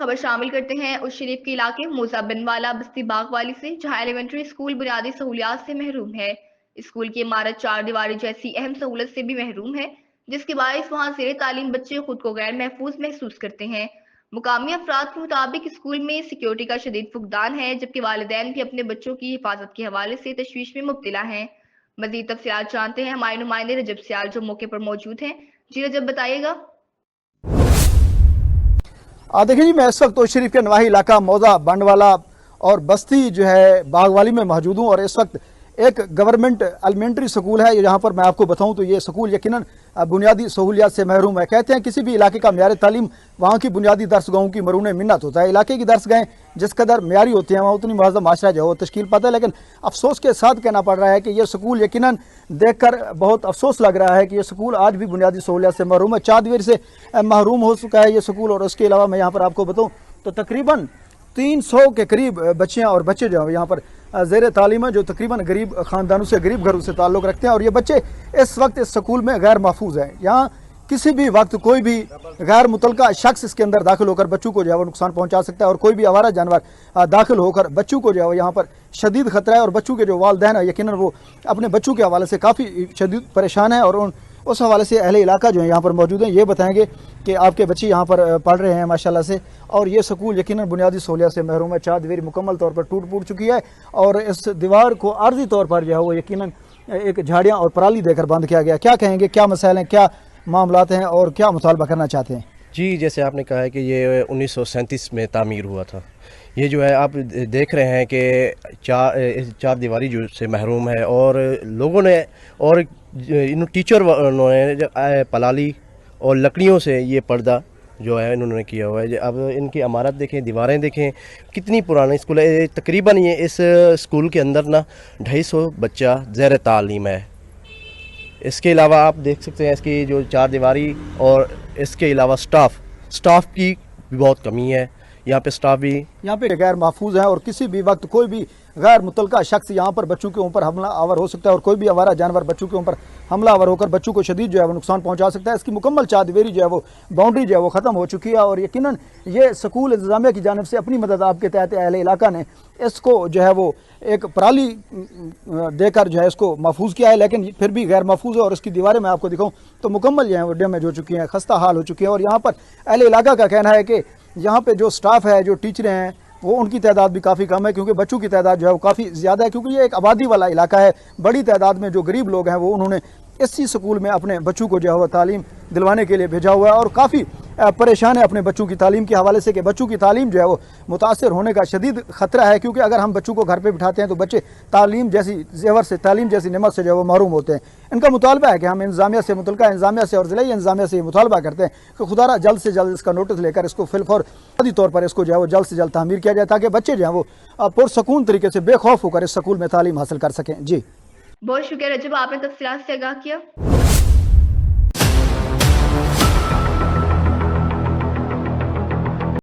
खबर शामिल करते हैं उस शरीफ के इलाके मूसा बिनवाला बस्ती बागवाली से, जहां एलिमेंट्री स्कूल बुनियादी सहूलियात से महरूम है। स्कूल की इमारत चार दीवारी जैसी अहम सहूलत से भी महरूम है, जिसके बायस वहां जेर तालीम बच्चे खुद को गैर महफूज महसूस करते हैं। मुकामी अफराद के मुताबिक स्कूल में सिक्योरिटी का शदीद फुकदान है, जबकि वालिदैन भी अपने बच्चों की हिफाजत के हवाले से तशवीश में मुब्तला हैं। मजीद तफसीलात जानते हैं हमारे नुमाइंदे रजब सियाल जो मौके पर मौजूद हैं। जी रजब, बताइएगा। देखिए जी, मैं इस वक्त तो शरीफ के नवाही इलाका मौजा बंडवाला और बस्ती जो है बागवाली में मौजूद हूँ। और इस वक्त एक गवर्नमेंट एलिमेंट्री स्कूल है, यहाँ पर मैं आपको बताऊँ तो ये स्कूल यकीनन बुनियादी सहूलियात से महरूम है। कहते हैं किसी भी इलाके का म्यारी तालीम वहाँ की बुनियादी दरसगाहों की मरून मिन्नत होता है। इलाके की दरसगाहें जिस कदर म्यारी होती हैं वहाँ उतनी मुहज़्ज़म माशरा जो है वो तश्कील पाता है। लेकिन अफसोस के साथ कहना पड़ रहा है कि यह स्कूल यकीनन देखकर बहुत अफसोस लग रहा है कि यह स्कूल आज भी बुनियादी सहूलियात से महरूम है। 4 दीवार से महरूम हो चुका है ये स्कूल। और उसके अलावा मैं यहाँ पर आपको बताऊँ तो तकरीबन 300 के करीब बच्चियाँ और बच्चे जो हैं यहाँ पर ज़ेर तालीम है, जो तकरीबन गरीब ख़ानदानों से, गरीब घरों से ताल्लुक़ रखते हैं। और ये बच्चे इस वक्त इस स्कूल में गैर महफूज हैं। यहाँ किसी भी वक्त कोई भी गैर मुतलका शख्स इसके अंदर दाखिल होकर बच्चों को जो है वो नुकसान पहुँचा सकता है। और कोई भी आवारा जानवर दाखिल होकर बच्चों को जो है वो यहाँ पर शदीद ख़तरा है। और बच्चों के जो वालिदैन है यकीनन वो अपने बच्चों के हवाले से काफ़ी शदीद परेशान है। और उस हवाले से अहले इलाका जो है यहाँ पर मौजूद हैं, ये बताएंगे कि आपके बच्चे यहाँ पर पढ़ रहे हैं माशाल्लाह से। और ये स्कूल यकीनन बुनियादी सहूलियत से महरूम है। 4 दीवार मुकम्मल तौर पर टूट फूट चुकी है और इस दीवार को आर्जी तौर पर जो है वो यकीनन एक झाड़ियाँ और पराली देकर बंद किया गया। क्या कहेंगे, क्या मसाइल हैं, क्या मामलात हैं और क्या मुतालबा करना चाहते हैं? जी, जैसे आपने कहा है कि ये 1937 में तामीर हुआ था। ये जो है आप देख रहे हैं कि चार दीवारी जो से महरूम है। और लोगों ने और इन टीचर ने पलाली और लकड़ियों से ये पर्दा जो है इन्होंने किया हुआ है। अब इनकी इमारत देखें, दीवारें देखें, कितनी पुरानी स्कूल है। तकरीबन ये इस स्कूल के अंदर ना 250 बच्चा ज़ेर तालीम है। इसके अलावा आप देख सकते हैं इसकी जो 4 दीवारी और इसके अलावा स्टाफ की भी बहुत कमी है। यहाँ पे स्टाफ भी यहाँ पे गैर महफूज हैं। और किसी भी वक्त कोई भी गैर मुतलका शख्स यहाँ पर बच्चों के ऊपर हमला आवर हो सकता है। और कोई भी आवारा जानवर बच्चों के ऊपर हमला आवर होकर बच्चों को शदीद जो है वो नुकसान पहुँचा सकता है। इसकी मुकम्मल 4 दीवारी जो है वो बाउंड्री जो है वो ख़त्म हो चुकी है। और यकीनन ये स्कूल इंतज़ामिया की जानिब से अपनी मदद आपके तहत अहले इलाका ने इसको जो है वो एक पराली देकर जो है इसको महफूज किया है। लेकिन फिर भी गैर महफूज है। और इसकी दीवारें मैं आपको दिखाऊँ तो मुकम्मल जो है वो डैमेज हो चुकी हैं, खस्ता हाल हो चुकी है। और यहाँ पर अहले इलाका का कहना है कि यहाँ पे जो स्टाफ है, जो टीचरें हैं, वो उनकी तादाद भी काफ़ी कम है, क्योंकि बच्चों की तादाद जो है वो काफ़ी ज़्यादा है। क्योंकि ये एक आबादी वाला इलाका है। बड़ी तादाद में जो गरीब लोग हैं वो उन्होंने इसी स्कूल में अपने बच्चों को जो है वो तालीम दिलवाने के लिए भेजा हुआ है। और काफ़ी परेशान है अपने बच्चों की तालीम के हवाले से कि बच्चों की तालीम जो है वो मुतासर होने का शदीद ख़तरा है। क्योंकि अगर हम बच्चों को घर पे बिठाते हैं तो बच्चे तालीम जैसी जेवर से, तालीम जैसी नेमत से जो है वो महरूम होते हैं। इनका मुतालबा है कि हम इंतज़ामिया से, मुतलका इंतज़ामिया से और ज़िलाई इंतज़ामिया से मुतालबा करते हैं कि खुदारा जल्द से जल्द इसका नोटिस लेकर इसको फिलफौर तौर पर इसको जो है वो जल्द से जल्द तामीर किया जाए, ताकि बच्चे जो है वो पुरसकून तरीके से बेखौफ होकर इस स्कूल में तालीम हासिल कर सकें। जी, बहुत शुक्रिया रजब, आपने तफसीलात से आगाह किया।